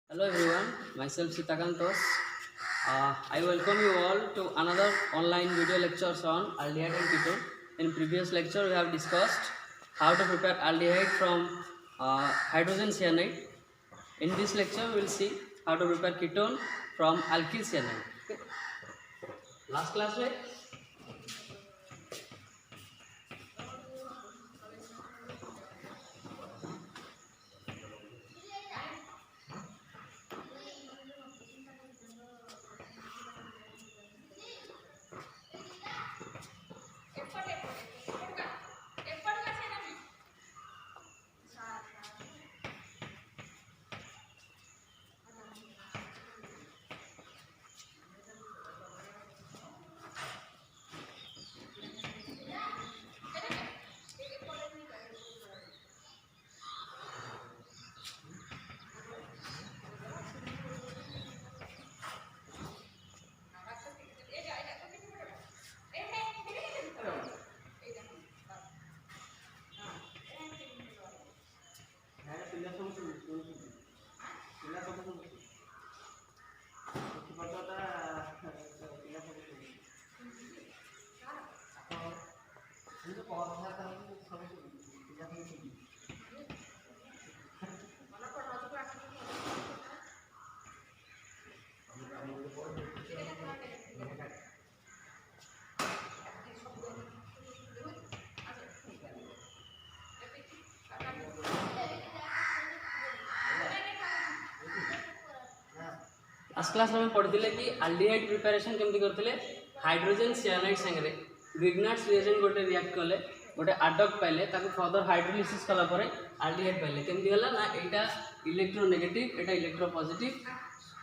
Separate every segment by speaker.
Speaker 1: Hello everyone, myself Sitakantos. I welcome you all to another online video lectures on aldehyde and ketone. In previous lecture, we have discussed how to prepare aldehyde from hydrogen cyanide. In this lecture, we will see how to prepare ketone from alkyl cyanide. Okay. Last class, right? आज class में पढ़ी कि aldehyde preparation केमती करते hydrogen cyanide सांगे Grignard's reagent गोटे react कले गोटे आडक्ट पाइले फर्दर हाइड्रोलिसिस कलापर आल्डिहाइड पाइले केमती है ना यहाँ इलेक्ट्रोनेगेटिव एटा इलेक्ट्रोपॉजिटिव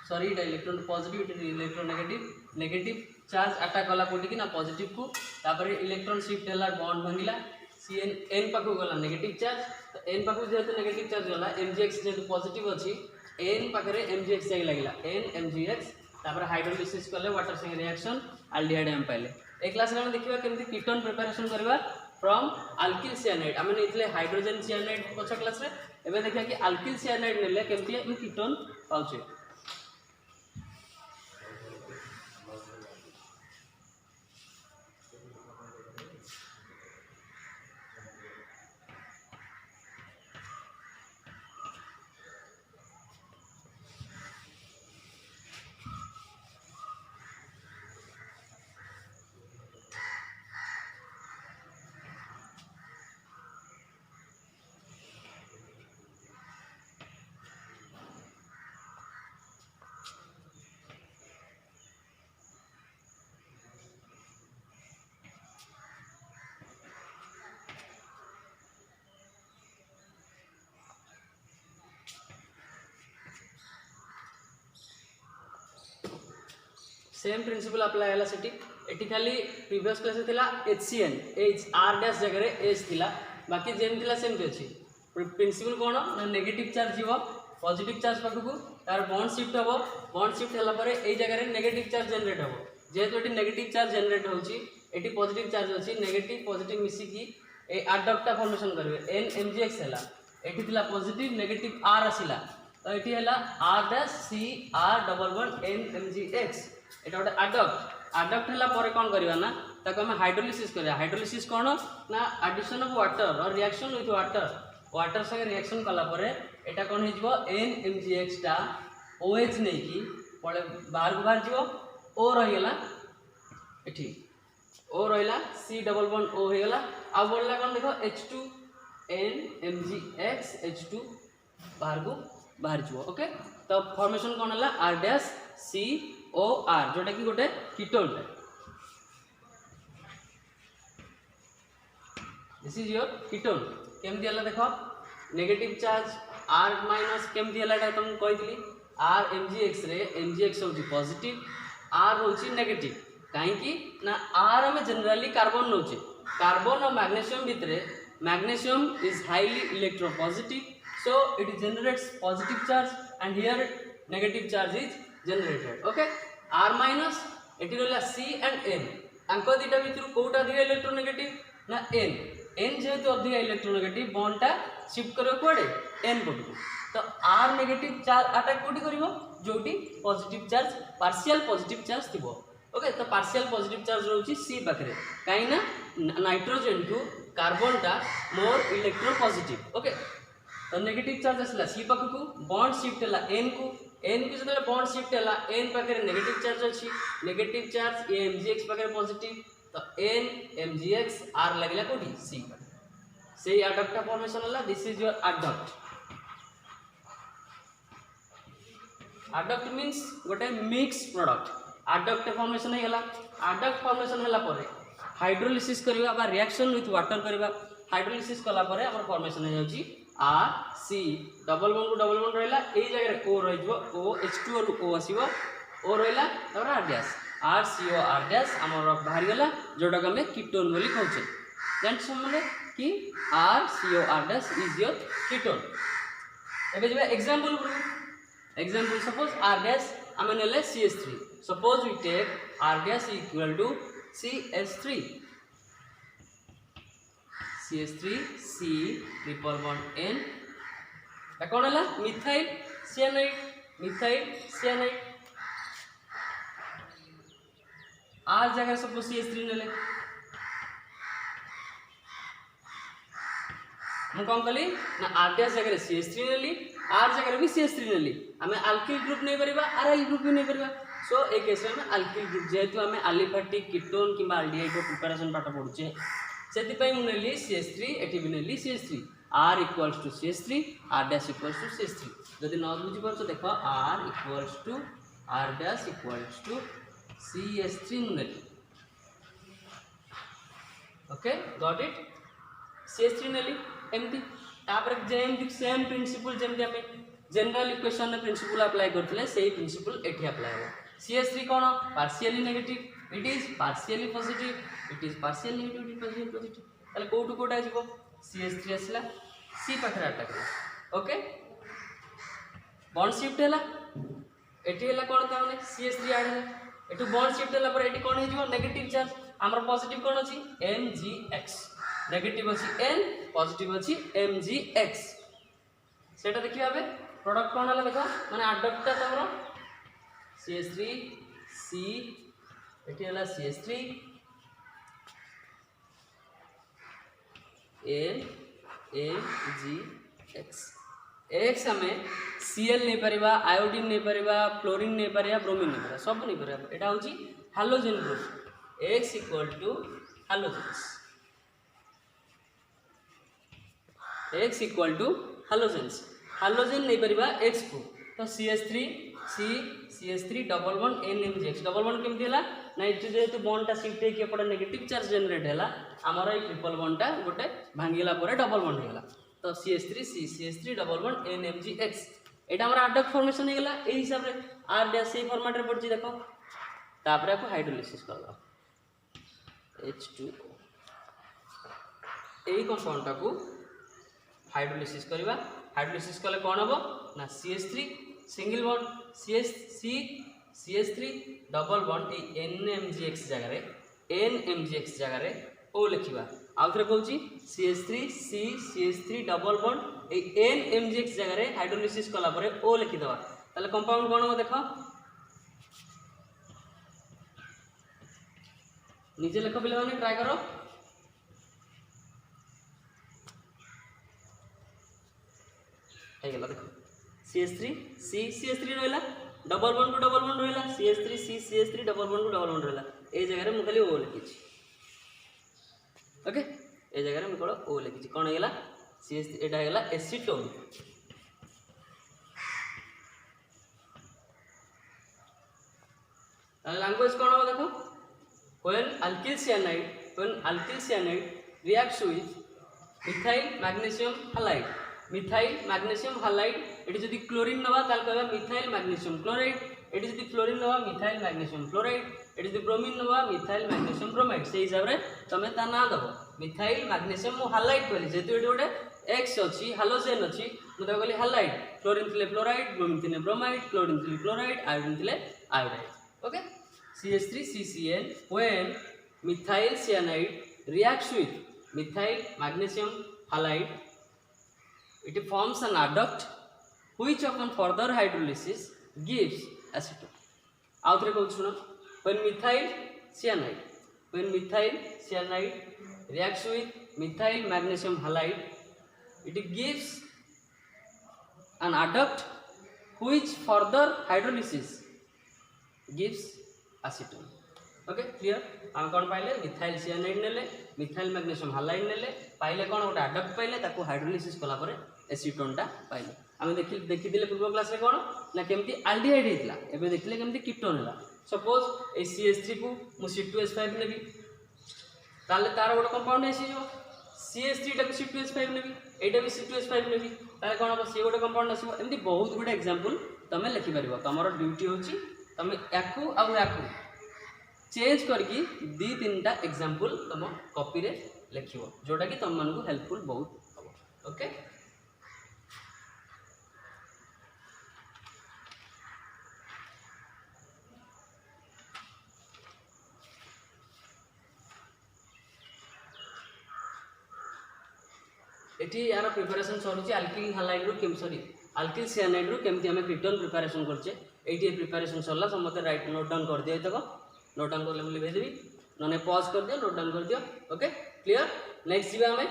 Speaker 1: सॉरी एटा electron positive electronegative negative charge attack कला कोटी ना पॉजिटिव को तापर इलेक्ट्रॉन शिफ्ट है बॉन्ड भांगिला सी एन पाखु गला नेगेटिव चार्ज तो एन पाखु जेहेतु नेगेटिव चार्ज गला एमजीएक्स जेहेतु पॉजिटिव अच्छी एन पाखे एमजीएक्स जाए लगे एन एमजीएक्स तापर हाइड्रोलिसिस कले वाटर संगे रिएक्शन आल्डिहाइड हम पाइले ए क्लास में देखा केमती कीटोन प्रिपरेशन करवा फ्रॉम अल्किल सियानाइड आम नहीं हाइड्रोजन सियानाइड पछ क्लास रे एबे देखा कि अल्किल सियानाइड नेले केमती हम कीटोन पाउछे। सेम प्रिंसिपल अप्लाई है सीटी एटी खाली प्रीवियस क्लास थिला HCN H R डैश जगह H थिला बाकी जेम थिला सेमती अच्छी प्रिंसिपल कौन ना नेगेटिव चार्ज जीव पॉजिटिव चार्ज पाखक तार बॉन्ड शिफ्ट हम बॉन्ड शिफ्ट है यही जगह नेगेटिव चार्ज जनरेट हम जेहेतु ये नेगेटिव चार्ज जनरेट होती पॉजिटिव चार्ज अच्छी नेगेटिव पॉजिटिव मिसिकी आडक्टा फॉर्मेशन करेंगे एन एमजीएक्स है ये थिला पॉजिटिव नेगेटिव R आसला तो ये है R dash CR11 N MgX एटा गोटे आडक्ट है कौन करवा ना आम हाइड्रोलिसिस करवा हाइड्रोलिसिस कौन ना एडिशन ऑफ वाटर और रिएक्शन विथ वाटर वाटर संगे रिएक्शन कलापर एटा कौन हो NMgX टा OH नहीं कि बाहर को बाहर जीव O रहीगला एठी O रहीला C11 O होगला आ बोलला कौन देखो H2 NMgX H2 बाहर को बाहर जीव ओके तो फॉर्मेशन कौन है R डैश COR जोटा कि गोटे ketone this is your ketone केमती है देख नेगेटिव चार्ज R माइनस केमती है तुम कही R MgX रे MgX होची पॉजिटिव R होची नेगेटिव कहीं ना R में जनरली कार्बन नौचे कार्बन और मैग्नीशियम भितर magnesium is highly electropositive so it generates positive charge and here negative charge is generated okay R minus eighty रहा C and N अंक दीटा भितर कौटा अधिक इलेक्ट्रोनेगेटिव ना N जेहेतु अधिक इलेक्ट्रोनेगेटिव बॉन्डटा शिफ्ट करो कड़े N पटू तो आर नेगेटिव चार्ज अटैक कोठी करिवो जोटी positive charge partial positive charge थिबो। ओके तो पार्शियल पॉजिटिव चार्ज रहउची सी पाखरे काई ना नाइट्रोजन टू कार्बन टा मोर इलेक्ट्रोपॉजिटिव। ओके तो नेगेटिव चार्ज आसला सी पाखकू बॉन्ड शिफ्ट हला एन को जब बॉन्ड शिफ्ट हला एन पाखरे नेगेटिव चार्ज अछि नेगेटिव चार्ज ए mgx पाखरे पॉजिटिव तो एन mgx आर लागला कोठी सी पाखरे से एडक्ट फॉर्मेशन हला this is your adduct. Adduct means गोटे मिक्स प्रोडक्ट एडक्ट फॉर्मेशन हेला एडक्ट फॉर्मेशन हेला परे हाइड्रोलिसिस करबा बा रिएक्शन विथ वाटर करबा हाइड्रोलिसिस कला परे हमर फॉर्मेशन हे जाउची आर सी डबल बॉन्ड को डबल बॉन्ड रहला एई जगह ओ रह जबो ओ H2 रो ओ आसीबो ओ रहला तबर R dash R C O R dash हमर बाहर गेला जोटा के हम कीटोन बोली कहउछे जान समले कि R C O R dash is your ketone. एबे जेबे example example suppose r dash आमे नेले CH3 suppose we take r dash equal to CH3 C triple bond N ता कोन हला मिथाइल साइनाइड r जगह suppose CH3 नेले मु कौन कली ना r dash जगह CH3 नेली आर जगह भी CH3 नेली हमें अल्किल ग्रुप नहीं परिबा आरआई ग्रुप भी नहीं परिबा सो ए केस में अल्किल ग्रुप जेतु हमें एलिफेटिक कीटोन किबा एल्डिहाइड प्रिपरेशन पाठ पढुचे सेति पई मु नेली CH3 एटी भी नेली CH3 r equals to CH3 r dash equals to CH3 जदि न बुझी परछो देखो r equals to r dash equals to CH3 मु नेली। ओके गॉट इट CH3 नेली एमती तापर जेमती सेम प्रिंसिपल जेमती हमें जनरल इक्वेशन में प्रिंसिपल अप्लाई करथिले सेही प्रिंसिपल एठी अप्लाई हो CH3 cone partially negative it is partially positive it is partially negative positive ताले कोटू कोटा आजिबो CH3 आसला C पाखरे अटैक ओके बॉन्ड शिफ्ट हला एठी हला कोन ता माने CH3 ऐड हला एठू बॉन्ड शिफ्ट हला पर एठी कोन हे जिवो नेगेटिव चार्ज हमर पॉजिटिव कोन अछि mgx नेगेटिव अछि n पॉजिटिव अछि mgx सेटा देखियो आबे प्रोडक्ट कोन हला देखो माने एडक्ट तमरो CH3 C एठी हला CH3 N mgx x हमें Cl नहीं परिबा आयोडीन नहीं परिबा फ्लोरीन नहीं परिबा ब्रोमीन नहीं परिबा सब नहीं परिबा एटा होची halogen group x equal to halogens x equal to halogens halogen नहीं परिबा x को तो CH3 C CH3 double bond N mgx double bond केमति हला ना इति जेतु बॉन्ड ता शिफ्ट के पड़े नेगेटिव चार्ज जनरेट हला हमर ए ट्रिपल बॉन्ड ता गोटे भांगीला परे डबल बॉन्ड हेला तो CH3 C CH3 double bond N mgx एटा हमरा एडक्ट फॉर्मेशन हेला ए हिसाब रे r डैश से फॉर्मेट रे पड़ची देखो तापर आपको हाइड्रोलिसिस करला H2O ए कंपाउंड ता को हाइड्रोलिसिस करबा हाइड्रोलिसिस कले कोन हबो ना CH3 single bond CH3 double bond ए NMGX जगह रे O लिखिबा आउथरे कहूची CH3 C CH3 double bond ए NMGX जगह रे हाइड्रोलिसिस कला परे O लिखि दबा ताले कंपाउंड कोन हो देखो नीचे लिखो पिले माने ट्राई करो हे गेला देखो CH3 C CH3 रहला डबल बॉन्ड रहला CH3 C CH3 double bond रहला ए जगह रे मु खाली O लिखि छी ओके ए जगह रे मु कोन O लिखि छी कोन हेला CH3 एटा हेला एसीटोन लैंग्वेज कोन हो देखो when alkyl cyanide reacts with methyl magnesium halide eighty जदि क्लोरीन नवा ताल कहबा मिथाइल मैग्नीशियम क्लोराइड एटी जदि फ्लोरीन नवा मिथाइल मैग्नीशियम फ्लोराइड एटी जदि ब्रोमीन नवा मिथाइल मैग्नीशियम ब्रोमाइड से हिसाब रे तमे ता ना दबो मिथाइल मैग्नीशियम मु हालाइड कहली जेतु एटी गोटे एक्स अछि हालोजेन अछि मु ता कहली हालाइड क्लोरीन थिले फ्लोराइड ब्रोमीन थिले ब्रोमाइड क्लोरीन थिले क्लोराइड आयोडीन थिले iodide okay CH3 CCN when methyl cyanide reacts with methyl magnesium halide it forms an adduct which upon further hydrolysis gives acetone. आउ थे कहूँ शुण, when methyl cyanide reacts with methyl magnesium halide, it gives an adduct which further hydrolysis gives acetone। Okay clear. आम कौन पाइले methyl cyanide नेले, methyl magnesium halide नेले, पाइले कौन गोटे आडक्ट पाइले, ताको हाइड्रोलिसिस कला परे एसीटोनटा पाइले। आम देखिले पूर्व क्लास रे कौन ना केमती एल्डिहाइड हेतिला, एबे देखिले केमती कीटोन होला। सपोज ए CH3 को मु C2H5 नेबी, ताले तार गोटे कंपाउंड एसी जो CH3 टा C2H5 नेबी, एटा भी C2H5 नेबी, ताले कौन हम सी गोटे कंपाउंड आसीबो। एमती बहुत गुड एग्जांपल तमे लिखि परिबो। तमरो ड्यूटी होची तमे याकू आ याकू चेंज करके 2-3टा एग्जांपल तुम कॉपी रे लिखिबो, जोटा कि तुम मानकु हेल्पफुल बहुत हम। ओके एठी यार प्रिपरेशन सरुची अल्किल हालाइड रो केम सॉरी अल्किल साइनाइड रो केमती हमें कीटोन प्रिपरेशन करछे। एठी प्रिपरेशन सरला समते राइट नोट डाउन कर दियो। तको नोट डाउन कर ले बोली भेज देबी, नने पॉज कर दियो, नोट डाउन कर दियो। Okay clear. नेक्स्ट जीवा हमें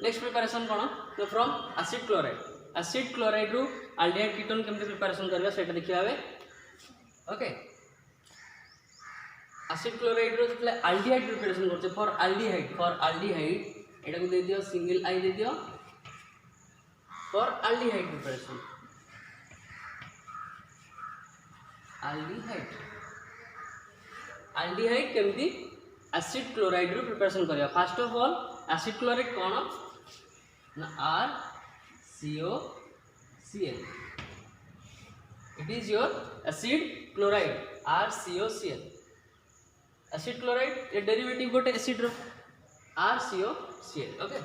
Speaker 1: नेक्स्ट प्रिपरेशन कौन तो फ्रॉम एसिड क्लोराइड रु एल्डिहाइड कीटोन केमती प्रिपरेशन करबा सेटा देखिबा बे। ओके एसिड क्लोराइड रु जतले एल्डिहाइड प्रिपरेशन करछे फॉर एल्डिहाइड एटा को दे दियो सिंगल आई दे दियो फॉर एल्डिहाइड प्रिपरेशन। एल्डिहाइड केमती एसिड क्लोराइड रु प्रिपरेशन करबा। First of all acid chloride कौन ना RCOCl, it is your acid chloride RCOCl। Acid chloride A derivative गोटे एसिड रो RCOCl। ओके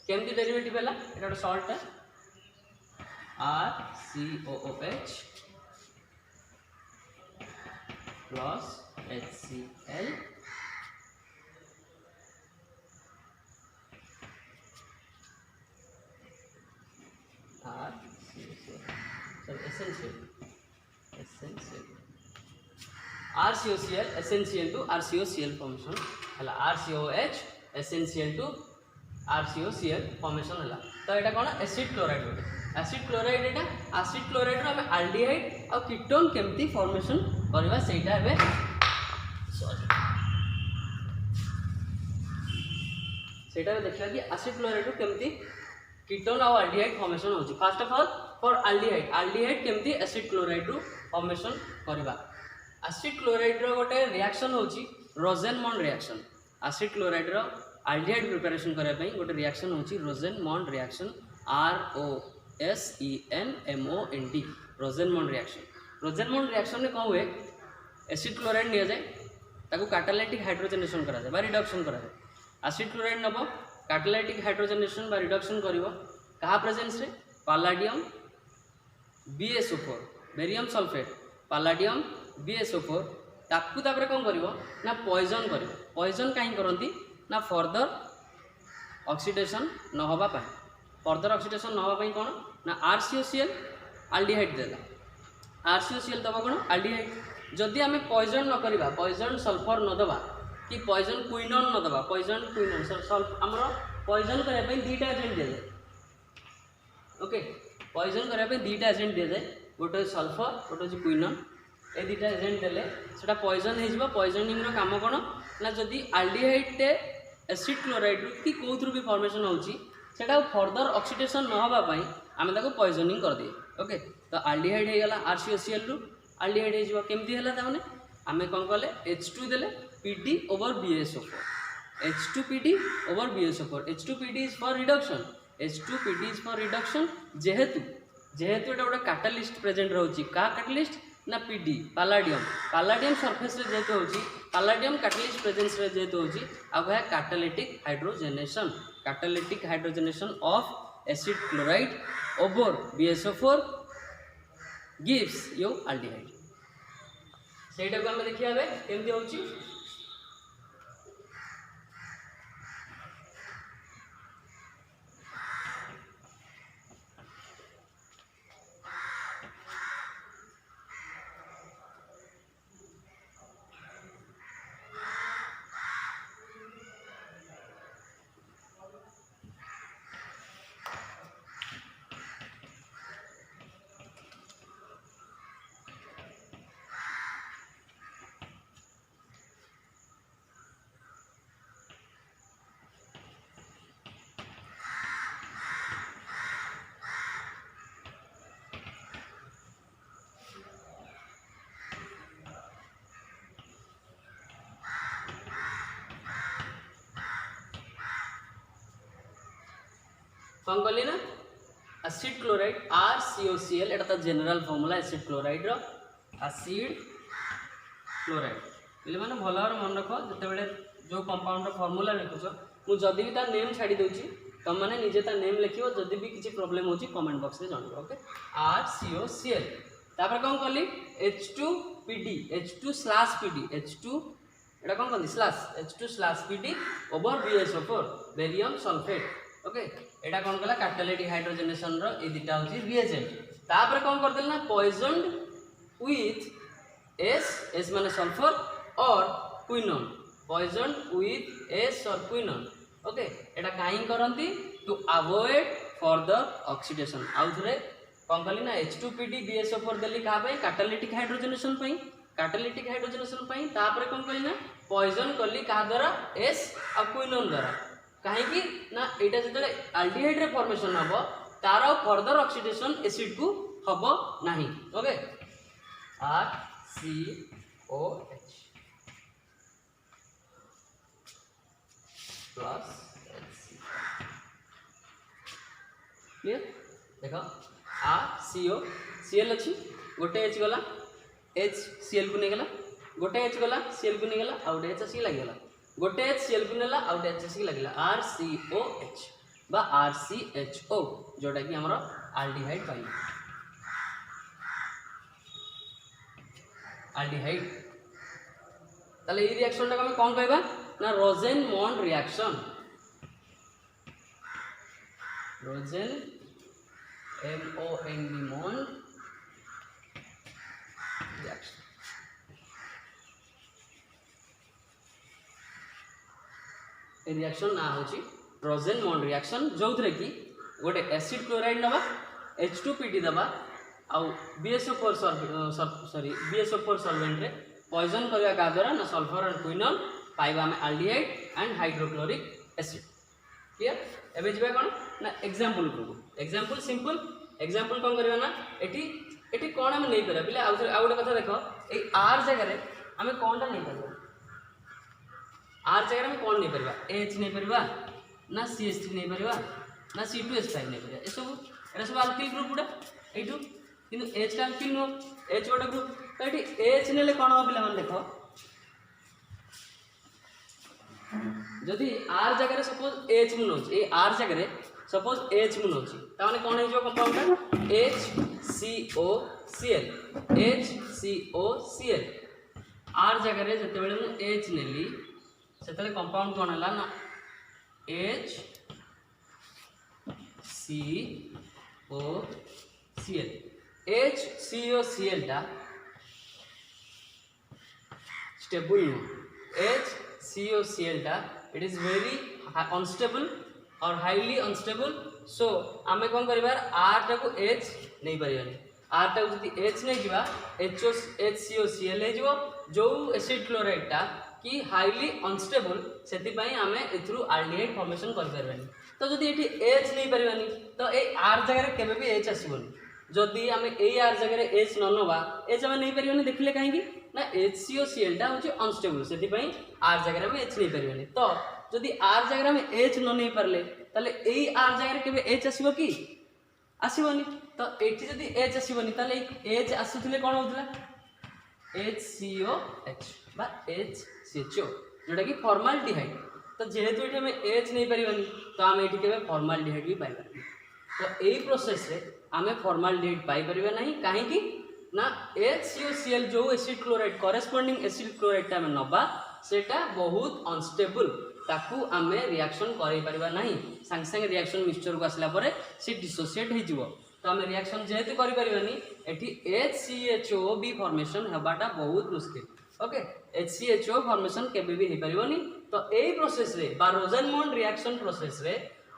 Speaker 1: केमती डेरिवेटिव हला एटा गोटे सॉल्ट है RCOOH plus HCl RCOCl essential to RCOCl formation हला RCOH essential to RCOCl formation हला। तो एटा कोन एसिड क्लोराइड होते। Acid chloride एटा acid chloride रो हम एल्डिहाइड और कीटोन केमती फॉर्मेशन करबा सेटा एबे सॉरी सेटा देखला कि एसिड क्लोराइड रो केमती कीटोन और एल्डिहाइड फॉर्मेशन होची। First of all for aldehyde केमती एसिड क्लोराइड रो फॉर्मेशन करबा। एसिड क्लोराइड रो गोटे रिएक्शन होची रोजेनमॉन्ड रिएक्शन। एसिड क्लोराइड रो एल्डिहाइड प्रिपरेशन करबा पई गोटे रिएक्शन होची रोजेनमॉन्ड रिएक्शन ROSENMOND रोजेनमॉन्ड रिएक्शन। रोजेनमॉन्ड रिएक्शन में कौन हुए एसिड क्लोराइड निया जाए ताको कैटालाइटिक हाइड्रोजनेशन करा जाए बा रिडक्शन करा जाए। एसिड क्लोराइड नबो कैटालाइटिक हाइड्रोजनेशन बा रिडक्शन करिवो कहा प्रेजेंस रे palladium BSO4 barium sulphate palladium BSO4 ताकू तापर कौन करिवो ना पॉइजन करिवो। पॉइजन काई करंती ना फर्दर ऑक्सीडेशन न होबा पाए। फर्दर ऑक्सीडेशन न होबा पाए कोन ना RCOCl एल्डिहाइड देला। RCOCl दबा कोन एल्डिहाइड। जदि आमे पॉइजन न करिबा पॉइजन सल्फर न दबा कि पॉइजन क्विनोन न दबा पॉइजन क्विनोन सल्फ हमरो पॉइजन करे पे दीटा एजेंट दे जाए। ओके पॉइजन करे पे दीटा एजेंट दे जाए गोटे सल्फर गोटे क्विनोन ए दीटा एजेंट देले सेटा पॉइजन हे जिवो। पॉइजनिंग रो काम कोन ना जदि आल्डिहाइड टे एसिड क्लोराइड रु कि कोथरु भी फॉर्मेशन होची सेटा फर्दर ऑक्सीडेशन न होबा पई आमे ताको पॉइजनिंग कर दिए। ओके तो आल्डिहाइड हे गला RCOCl रु आल्डिहाइड हे जिवो केमती हला ताने आमे कोन कले H2 देले PD over BSO4 H2PD over BSO4 H2PD is for reduction H2PD is for reduction जेहेतु जेहेतु एटा गोटे कैटालिस्ट प्रेजेंट रहउची का कैटालिस्ट ना PD पालाडियम सरफेस रे जेहेतु होची पालाडियम कैटालिस्ट प्रेजेंस रे जेहेतु होची अब है catalytic hydrogenation of acid chloride over BSO4 gives yo aldehyde सेटा को हम देखिया बे केमती होची। कौन कहली ना एसिड क्लोराइड RCOCl एटा तो जनरल फॉर्मूला एसिड क्लोराइड रो एसिड क्लोराइड बोले माने भल भाव मन रख जिते बड़े जो कंपाउंड फॉर्मूला लिखुछ मु जदि भी तार नेम छाड़ी दूची तुम मैंने निजे तार नेम लिखियो जदि भी किसी प्रॉब्लम होची कमेंट बॉक्स रे जानबो। ओके RCOCl तापर कौन कहली H2PD H2/PD H2 एटा कौन कहली slash H2/PD over BSO4 barium sulphate. Okay एटा कौन कला कैटालिटिक हाइड्रोजनेशन रो ए दिटा होची रिएजेंट तापर कौन कर देल ना पॉइजनड विथ S माने सल्फर और क्विनोन पॉइजनड विथ S और क्विनोन। ओके एटा काई करंती टू अवॉइड फर्दर ऑक्सीडेशन आउ थरे कौन कहली ना H2PD BSO4 देली का पई कैटालिटिक हाइड्रोजनेशन पई तापर कौन कहली ना पॉइजन करली का द्वारा S और क्विनोन द्वारा कहीं ना एटा जतले आल्डिहाइड रे फॉर्मेशन हबो तार फर्दर ऑक्सीडेशन एसिड को हबो नाही। Okay RCOH plus HC clear देखो RCOCl अछि गोटे H गला HCl को नै गला गोटे H गला Cl को नै गला आ गोटे HC लागि गला गोटे Cl को नेला आउट HC लगिला RCOH बा RCHO जोटा कि हमर आल्डिहाइड पाई आल्डिहाइड ताले ई रिएक्शन टा हम कोन कहबा ना Rosenmund reaction Rosenmund MOND reaction reaction ना होची रोजेन-मॉन्ड रिएक्शन जो थरे कि गोटे एसिड क्लोराइड नबा H2PD दबा आउ BSO4 BSO4 सॉल्वेंट रे पॉइजन करया का द्वारा ना सल्फर एंड क्विनोन पाइबा हम aldehyde and hydrochloric acid. Clear एबे जिबा कोन ना एग्जांपल को एग्जांपल सिंपल एग्जांपल कोन करबा ना एटी कोन हम नै करा बिले आउ गोटे कथा देखो ए R जगह रे हम कोनटा नै करबा R जगह में कौन नहीं परिबा H नहीं परिबा ना CH3 नहीं परिबा ना C2H5 नहीं परिबा ए सब अल्किल ग्रुप उडा एठू किंतु H का अल्किल नो H गोटे ग्रुप तो एठी H नेले कोन हो पिला मन देखो जदि R जगह रे सपोज H मुनोच ए R जगह रे सपोज H मुनोच ता माने कोन हे जो कंपाउंड HCOCl R जगह रे जते बेले मु H नेली सेतले कंपाउंड कोन हला ना HCOCl टा स्टेबल नो HCOCl टा इट इज वेरी अनस्टेबल और हाईली अनस्टेबल सो आमे कोन करिबार R टा को H नहीं परिबानी R टा जति H नहीं जिबा HCOCl हे जिवो जो एसिड क्लोराइड टा कि हाईली अनस्टेबल से आम एथरू आल्डिहाइड फॉर्मेशन कर पारबानी। तो जदि ये एच नहीं पारबानी तो ये आर जगह केबे भी एच आसबनी। जदि आम ए आर जगह एच न नवा एच आम नहीं पारबानी देखिले कहीं ना HCOCl टा हूँ अनस्टेबल से आर जगह में एच नहीं पारबानी। तो जदि आर जगह में एच न नहीं पारे ताले ए आर जगह केबे एच आसबो कि आसबनी। तो ये जदि एच आसबनी ताले एच आसुले कौन होता HCOH बा HCHO जोटा कि फॉर्माल्डिहाइड। तो जेहेतु ये आम एच नहीं पारबानी तो आम ये केबे फॉर्माल्डिहाइड भी पाई पारबानी। तो यही प्रोसेस रे आम फॉर्माल्डिहाइड पाई परिबा नहीं कहीं ना HCOCl जो acid chloride corresponding acid chloride आम नबा सेटा बहुत अनस्टेबल ताकू आम रिएक्शन करें पारिबा नहीं सांगे सांगे रिएक्शन मिक्सचर को आसला परे से डिसोसिएट हो जिवो। तो आम रिएक्शन जेहेतु करि परिबानी एठी HCHO भी फॉर्मेशन हेबाटा बहुत मुश्किल। ओके HCHO फॉर्मेशन केबे भी हे परिबनी। तो एई प्रोसेस रे बा रोजेनमोंड रिएक्शन प्रोसेस रे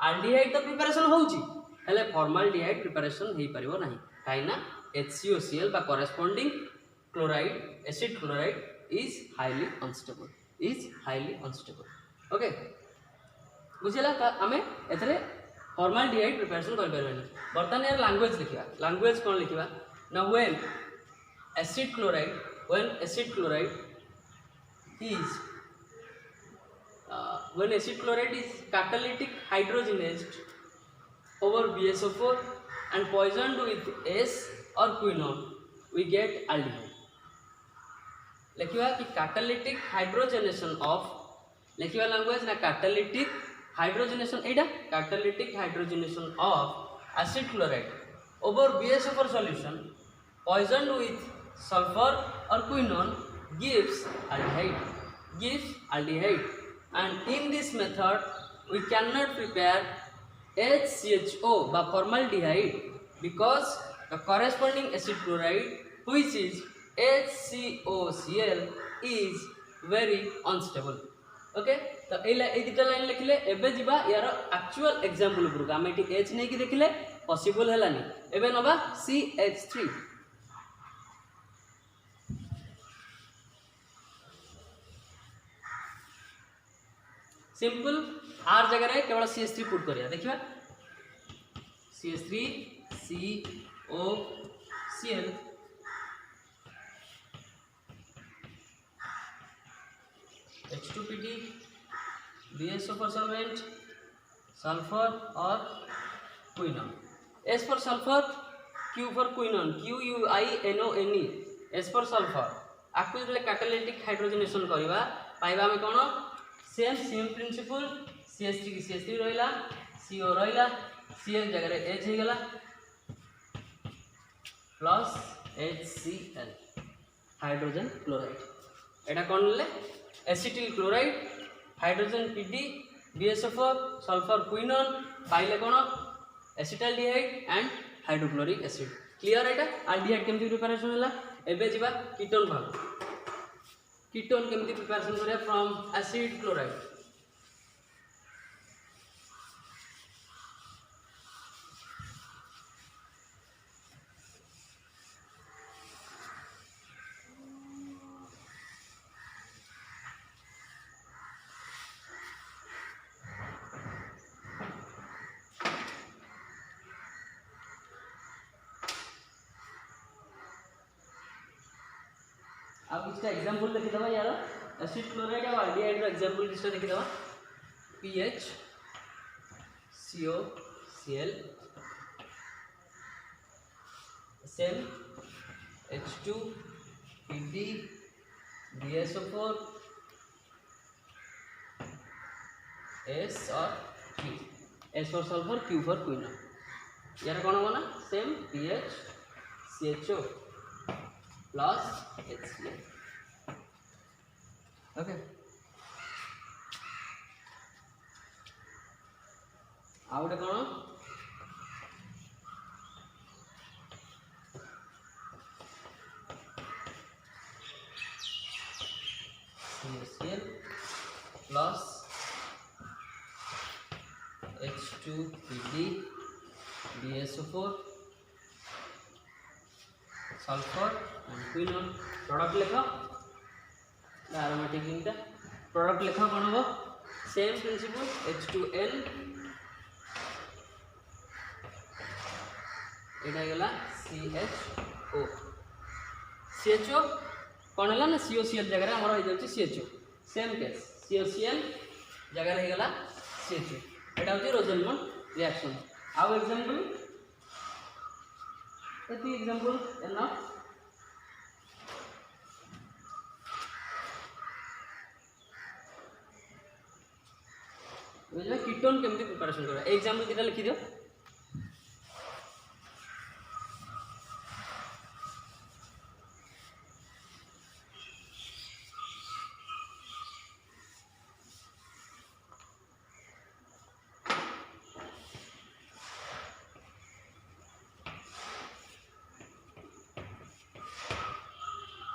Speaker 1: आल्डिहाइड तो प्रिपरेशन होउची हेले फॉर्माल्डिहाइड प्रिपरेशन हे परिबो नहीं काइना HCOCl बा corresponding chloride acid chloride is highly unstable. Okay बुझेला का आमे एथरे फॉर्माल्डिहाइड प्रिपरेशन कर परबानी। बर्तमान यार लैंग्वेज लिखिबा। लैंग्वेज कोन लिखिबा ना when acid chloride is catalytic hydrogenized over BSO4 and poisoned with S or quinone we get aldehyde। लिखिबा कि catalytic hydrogenation of लिखिबा लैंग्वेज ना catalytic hydrogenation of acid chloride over BSO4 solution poisoned with sulfur or quinone gives aldehyde and in this method we cannot prepare HCHO by formaldehyde because the corresponding acid chloride which is HCOCl is very unstable। Okay तो ये दुटा line लिखले एबे जिबा यार actual example ऊपर आम eighty H नहीं कि देखिले पॉसिबल हैलानी एबे नबा CH3। सिंपल आर जगह रे केवल CH3 पुट करिया देखिबा CH3 COCl H2PD BSO4 solvent sulfur और quinone। S for sulfur Q for quinone QUINONE S for sulfur आपको जब कैटालिटिक हाइड्रोजनेशन करवा पाइबा में कौन सेम प्रिंसिपल CH3 की CH3 रहिला CO रहिला CL जगह रे H हो गला प्लस HCl हाइड्रोजन क्लोराइड। एटा कौन ले acetyl chloride hydrogen PD BSO4 sulphur quinone पाइले कौन acetaldehyde and hydrochloric acid. Clear Etah aldehyde केमती प्रिपरेशन होला। एबे जिबा कीटोन भाग कीटोन केमती प्रिपरेशन करिया फ्रॉम एसिड क्लोराइड। अब इसका एग्जांपल देखि दबा यार एसिड क्लोराइड और आल्डिहाइड रो एग्जांपल किसका देखि दबा PH COCl same H2 PD BSO4 S और Q S for sulfur Q for quinone। यार कौन होगा ना same PH CHO plus HCl। Okay आ गोटे कौन CHCl plus H2PD BSO4 sulphur and quinone product लिखो aromatic ring टा प्रोडक्ट लिख कौन हम सेम प्रिंसिपल H2N एटा गला CHO CHO कौन है ना COCl जगह आमर हो जाए CHO सेम केस COCl जगह हो गला CHO एटा होची रोजनमन रिएक्शन आउ एग्जांपल एती एग्जांपल एना बुझले कीटोन केमती प्रिपरेशन करा एग्जांपल किटा लिखि दियो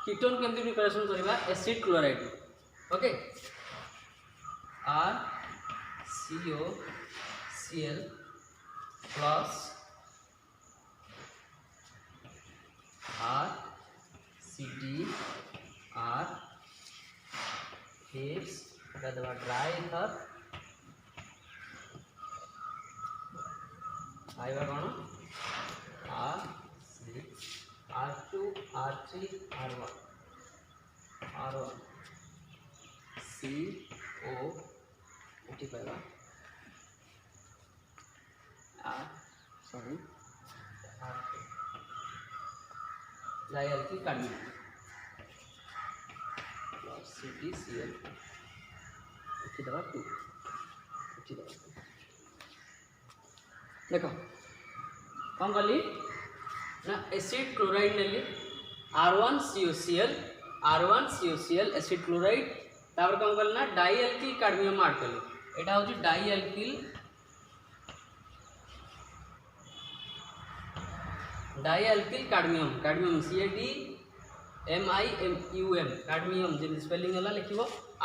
Speaker 1: कीटोन केमती प्रिपरेशन करबा acid chloride okay RCOCl plus RCDR फिर दबा ड्राई इथर आइबा कौन R2 R3 R1 CO एटी पाइबा sorry dialkyl carbonate plus CTCl एटी दबा 2 एटी दबा देखो कौन कली ना एसिड क्लोराइड नेली R1COCl एसिड क्लोराइड तापर कौन कल ना डाइअल्किल कार्डमियम ऐड कली एटा होची डाइअल्किल कार्डमियम कार्डमियम CADMIUM कार्डमियम जे स्पेलिंग हला लिखिबो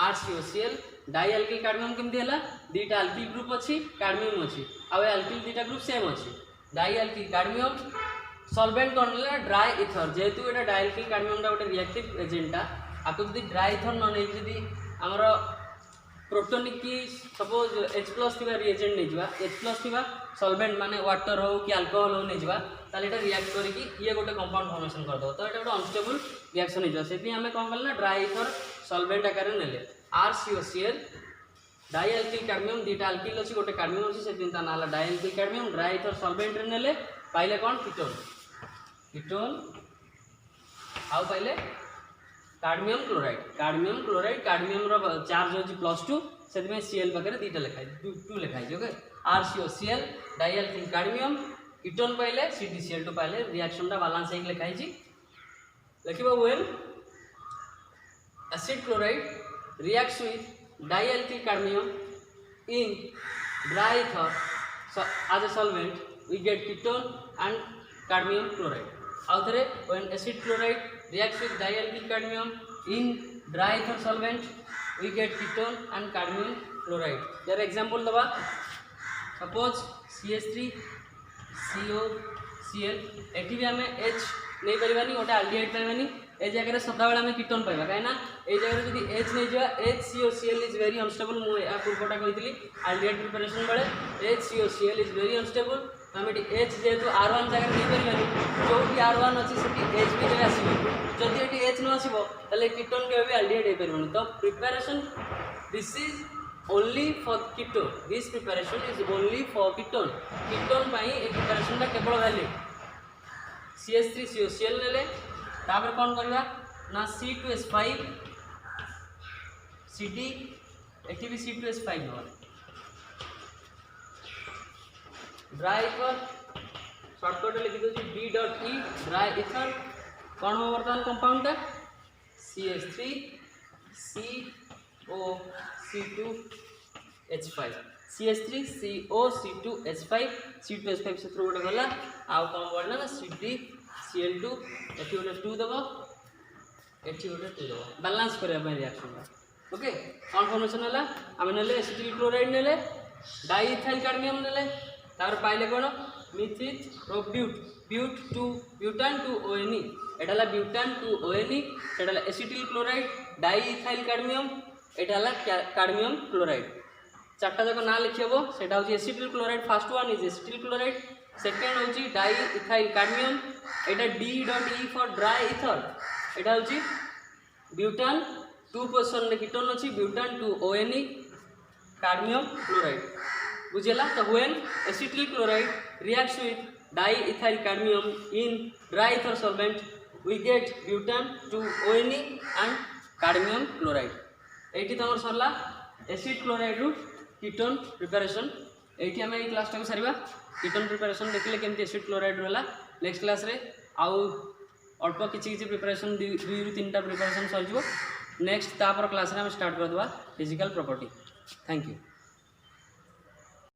Speaker 1: RCOCl डाइअल्किल कार्डमियम केमती हला दीटा अल्किल ग्रुप अछि कार्डमियम अछि आ अल्किल दीटा ग्रुप सेम अछि डाइअल्किल कार्डमियम सॉल्वेंट कौन है ड्राई इथर जेहेतु एटा डाइअल्किल कार्डमियम टा गोटे रिएक्टिव एजेंटा आपको जदि ड्राई इथर न नहीं जदि आमर प्रोटोनिक की सपोज H+ थिबा रिएजेंट नहीं जिबा H+ थिबा सॉल्वेंट माने वाटर हो कि अल्कोहल हो नहीं जिबा ताले एटा रिएक्ट करी कि ये गोटे कंपाउंड फॉर्मेशन कर दो तो एटा गोटे अनस्टेबल रिएक्शन नहीं जा सेति हमें कोन करला ड्राई इथर सॉल्वेंट आकार नेले RCOCl डाइअल्किल कार्डमियम दीटा अल्किल अछि गोटे कार्डमियम अछि सेति ता नाला डाइअल्किल कार्डमियम ड्राई इथर सॉल्वेंट रे नेले पाइले कौन कीटोन आउ पाइले कार्डमियम क्लोराइड कार्डमियम रो चार्ज होची +2 सेति में Cl पाखरे दीटा लिखाई 2 लिखाई okay RCOCl dialkyl cadmium ketone पाइले CTCl2 पाइले रिएक्शन टा बैलेंस एक लिखाई छी लिखिबो when acid chloride reacts with dialkyl cadmium in dry ether as a solvent we get ketone and cadmium chloride. Outre when acid chloride reacts with dialkyl cadmium in dry ether solvent we get ketone and cadmium chloride. There example दबा suppose CH3COCl एठी भी हमें H नहीं परिबानी ओटा aldehyde पाइबानी ए जगह रे सदा बेला हमें कीटोन पाइबा काइना ए जगह रे जदी H नहीं जा HCOCl इज वेरी अनस्टेबल मु आ पूर्वटा कहितली अल्डिहाइड प्रिपरेशन बेले HCOCl इज वेरी अनस्टेबल हमें H जेतु R1 जगह नहीं परिबानी जो भी R1 अछि सेठी H भी जगह आसीबो जदी एठी H न आसीबो तले कीटोन के भी अल्डिहाइड हे परिबानी तो preparation this is only for ketone this preparation is only for ketone pi a preparation ता केवल वैलिड CH3COCl लेले तापर कौन करबा ना C2H5 CD एठी भी C2H5 हो ड्राई इथर शॉर्टकट लिखि दो D.E ड्राई इथर कौन हो वर्तमान कंपाउंड ता CH3COC2H5 CH3COC2H5 C2H5 से थ्रू गोटे गला आउ कौन बोलना ना CTCl2 एठी गोटे 2 दबो एठी गोटे 2 दबो बैलेंस करबा बाय रिएक्शन ओके कौन फॉर्मेशन हला हम नेले एसिटिल क्लोराइड नेले डाइइथाइल कार्बनियम नेले तार पाइले कोन मिथिल प्रोब्यूट ब्यूटान टू ONE एडाला ब्यूटान टू ONE एडाला एसिटिल क्लोराइड डाइइथाइल कार्बनियम एटा कैडमियम क्लोराइड चार्टा जाक ना लिखी हम से acetyl chloride first one is acetyl chloride second हूँ डाई इथाइल कैडमियम एटा D.E फॉर ड्राई इथर एटा हूँ ब्यूटान 2 पोजिशन कीटोन अच्छी ब्यूटान 2 ONE कैडमियम क्लोराइड बुझेगा तो when acetyl chloride reacts with diethyl cadmium in dry ether solvent we get butan 2 ONE and cadmium chloride एटी तुम सरला acid chloride रु ketone preparation एटी आम क्लास टाइम सारा कीटोन प्रिपरेशन देखिले केमती एसिड क्लोराइड रहा नेक्स्ट क्लास रे आउ अल्प किसी प्रिपरेशन 2 ରୁ 3टा प्रिपरेशन सर नेक्स्ट तापर क्लास रे हम स्टार्ट कर फिजिकल प्रॉपर्टी थैंक यू।